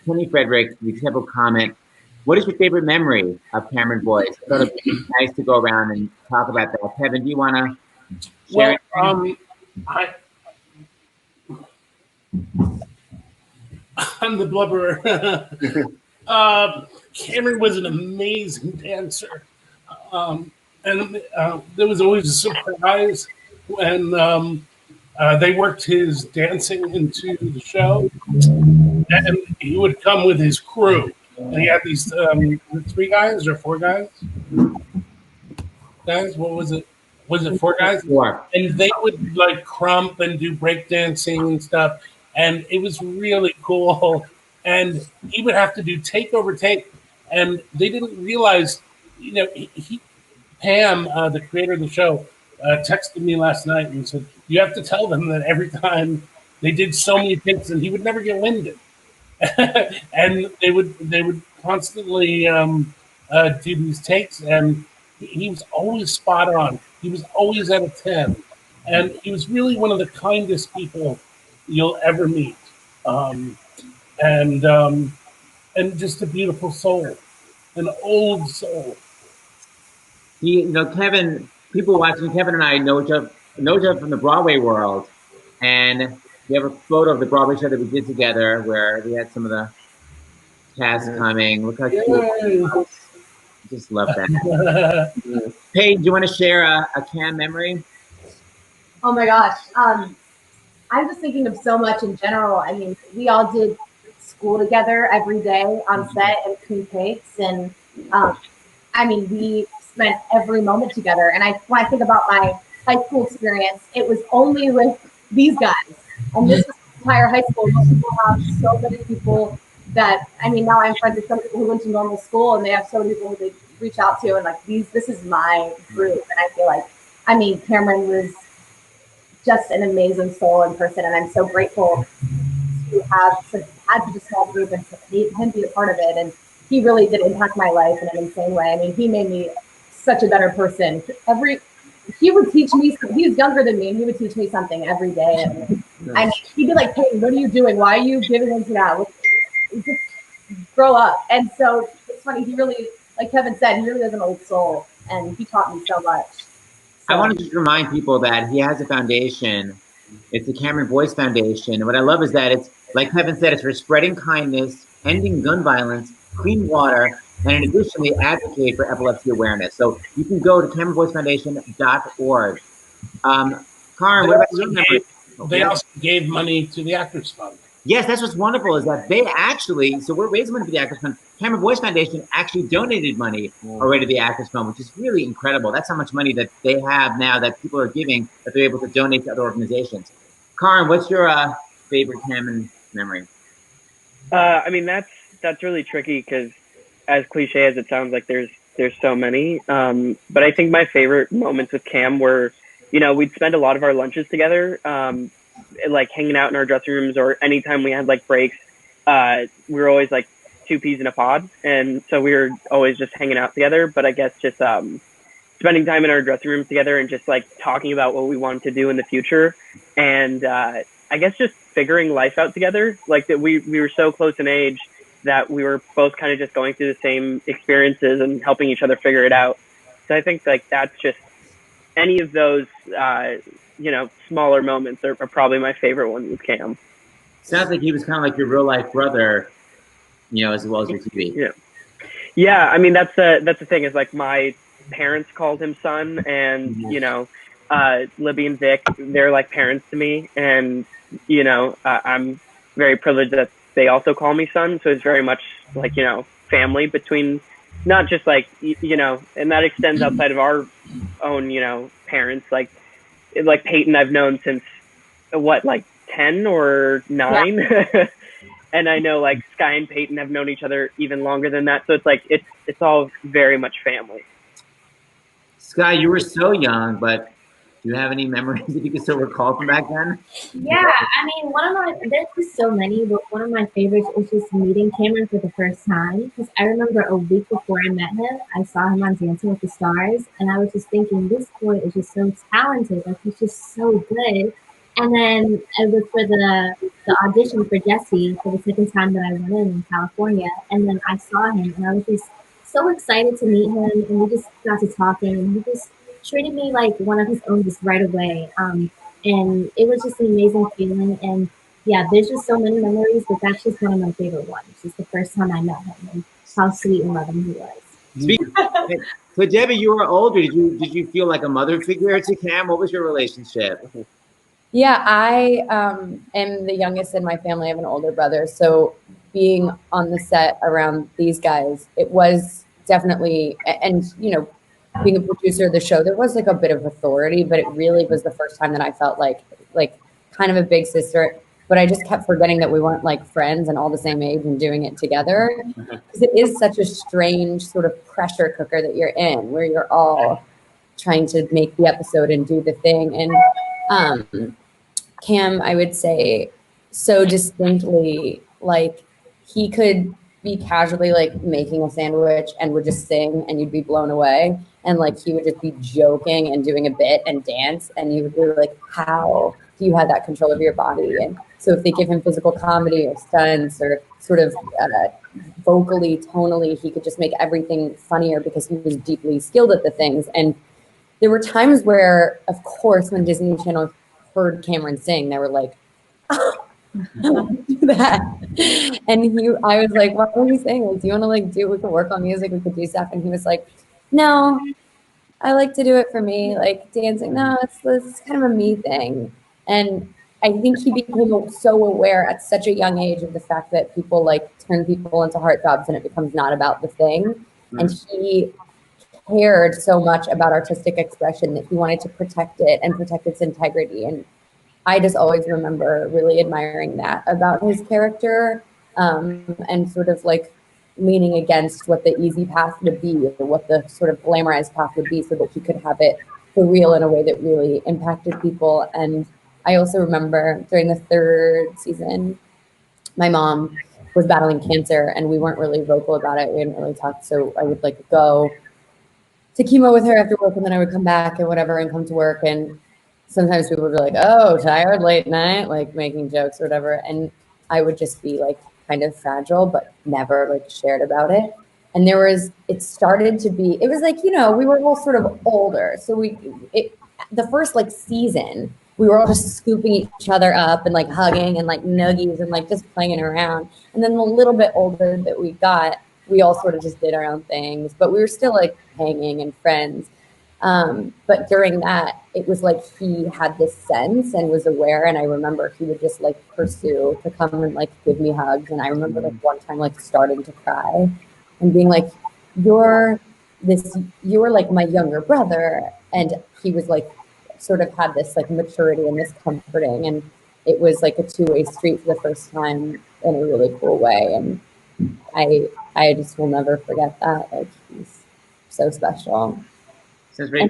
Kenny Frederick, the typical comment. What is your favorite memory of Cameron Boyce? I thought it'd be nice to go around and talk about that. Kevin, do you want to share Well, anything? I, I'm the blubberer. Cameron was an amazing dancer. And there was always a surprise when they worked his dancing into the show, and he would come with his crew. And he had these three guys or four guys. Guys, what was it? Was it four guys? Sure. And they would like crump and do breakdancing and stuff, and it was really cool. And he would have to do take over take, and they didn't realize, Pam, the creator of the show, texted me last night and said, "You have to tell them that every time they did so many takes, and he would never get winded, and they would constantly do these takes, and he was always spot on. He was always at a 10, and he was really one of the kindest people you'll ever meet, um, and and just a beautiful soul, an old soul." Kevin, people watching Kevin and I know each other from the Broadway world, and we have a photo of the Broadway show that we did together where we had some of the cast coming. Look how cute! Just love that. Paige, do you want to share a Cam memory? Oh my gosh. I'm just thinking of so much in general. I mean, we all did school together every day on set and clean cakes. And I mean, we spent every moment together. And when I think about my high school experience, it was only with these guys. And this was the entire high school. Most people have so many people that, I mean, now I'm friends with some people who went to normal school, and they have so many people who they reach out to, and like this is my group. And I feel like, I mean, Cameron was just an amazing soul in person, and I'm so grateful to have had such a small group and to him be a part of it. And he really did impact my life in an insane way. I mean, he made me such a better person. He would teach me. He was younger than me, and he would teach me something every day. And I mean, he'd be like, "Hey, what are you doing? Why are you giving into that? Just grow up." And so it's funny. He really, like Kevin said, he really is an old soul, and he taught me so much. I want to just remind people that he has a foundation. It's the Cameron Boyce Foundation. And what I love is that it's, like Kevin said, it's for spreading kindness, ending gun violence, clean water, and in addition, they advocate for epilepsy awareness. So you can go to CameronBoyceFoundation.org. Karen, what about your memory? They also gave money to the Actors Fund. Yes, that's what's wonderful is that they actually, so we're raising money for the Actors Fund. Cameron Boyce Foundation actually donated money already to the Actors Fund, which is really incredible. That's how much money that they have now that people are giving that they're able to donate to other organizations. Karen, what's your favorite Cameron memory? I mean, that's really tricky because, as cliche as it sounds, like there's so many. But I think my favorite moments with Cam were, we'd spend a lot of our lunches together. Like hanging out in our dressing rooms, or anytime we had like breaks, we were always like two peas in a pod, and so we were always just hanging out together. But I guess just spending time in our dressing rooms together and just like talking about what we wanted to do in the future, and I guess just figuring life out together. Like that we were so close in age that we were both kind of just going through the same experiences and helping each other figure it out. So I think like that's just any of those smaller moments are probably my favorite ones with Cam. Sounds like he was kind of like your real life brother, as well as your TV. Yeah. I mean, that's the thing is like my parents called him son, and Libby and Vic, they're like parents to me, and I'm very privileged that they also call me son. So it's very much like family between, not just like and that extends outside of our own parents. Like Peyton, I've known since like 10 or 9. Yeah. And I know like Sky and Peyton have known each other even longer than that. So it's like, it's all very much family. Sky, you were so young, but do you have any memories that you can still recall from back then? Yeah, I mean, there's so many, but one of my favorites was just meeting Cameron for the first time. Because I remember a week before I met him, I saw him on Dancing with the Stars, and I was just thinking, this boy is just so talented. Like, he's just so good. And then it was for the audition for Jessie for the second time that I went in California. And then I saw him and I was just so excited to meet him. And we just got to talking and he just treated me like one of his own just right away. And it was just an amazing feeling. And yeah, there's just so many memories, but that's just one of my favorite ones. Just the first time I met him and how sweet and loving he was. Speaking, so Debbie, you were older. Did you feel like a mother figure to Cam? What was your relationship? Yeah, I am the youngest in my family. I have an older brother. So being on the set around these guys, it was definitely, and you know, being a producer of the show, there was like a bit of authority, but it really was the first time that I felt like kind of a big sister. But I just kept forgetting that we weren't like friends and all the same age and doing it together. Because it is such a strange sort of pressure cooker that you're in, where you're all trying to make the episode and do the thing. And Cam, I would say, so distinctly, like he could be casually like making a sandwich and would just sing and you'd be blown away. And like he would just be joking and doing a bit and dance and you would be like, how do you have that control of your body? And so if they give him physical comedy or stunts or sort of vocally, tonally, he could just make everything funnier because he was deeply skilled at the things. And there were times where, of course, when Disney Channel heard Cameron sing, they were like, oh, I want to do that. And I was like, what are you saying? Like, do you want to like do, we could work on music, we could do stuff. And he was like, no, I like to do it for me. Like dancing, no, it's kind of a me thing. And I think he became so aware at such a young age of the fact that people like turn people into heartthrobs and it becomes not about the thing. And he cared so much about artistic expression that he wanted to protect it and protect its integrity. And I just always remember really admiring that about his character, and sort of like leaning against what the easy path would be or what the sort of glamorized path would be so that he could have it for real in a way that really impacted people. And I also remember during the third season, my mom was battling cancer and we weren't really vocal about it. We didn't really talk. So I would like go to chemo with her after work and then I would come back and whatever and come to work. And sometimes people would be like, oh, tired, late night, like making jokes or whatever. And I would just be like kind of fragile, but never like shared about it. And it started to be, it was like, you know, we were all sort of older. So the first like season, we were all just scooping each other up and like hugging and like nuggies and like just playing around. And then the little bit older that we got, we all sort of just did our own things, but we were still like hanging and friends. But during that, it was like he had this sense and was aware. And I remember he would just like pursue to come and like give me hugs. And I remember like one time like starting to cry and being like, you're like my younger brother. And he was like, sort of had this like maturity and this comforting. And it was like a two-way street for the first time in a really cool way. And I just will never forget that. Like he's so special. Sounds very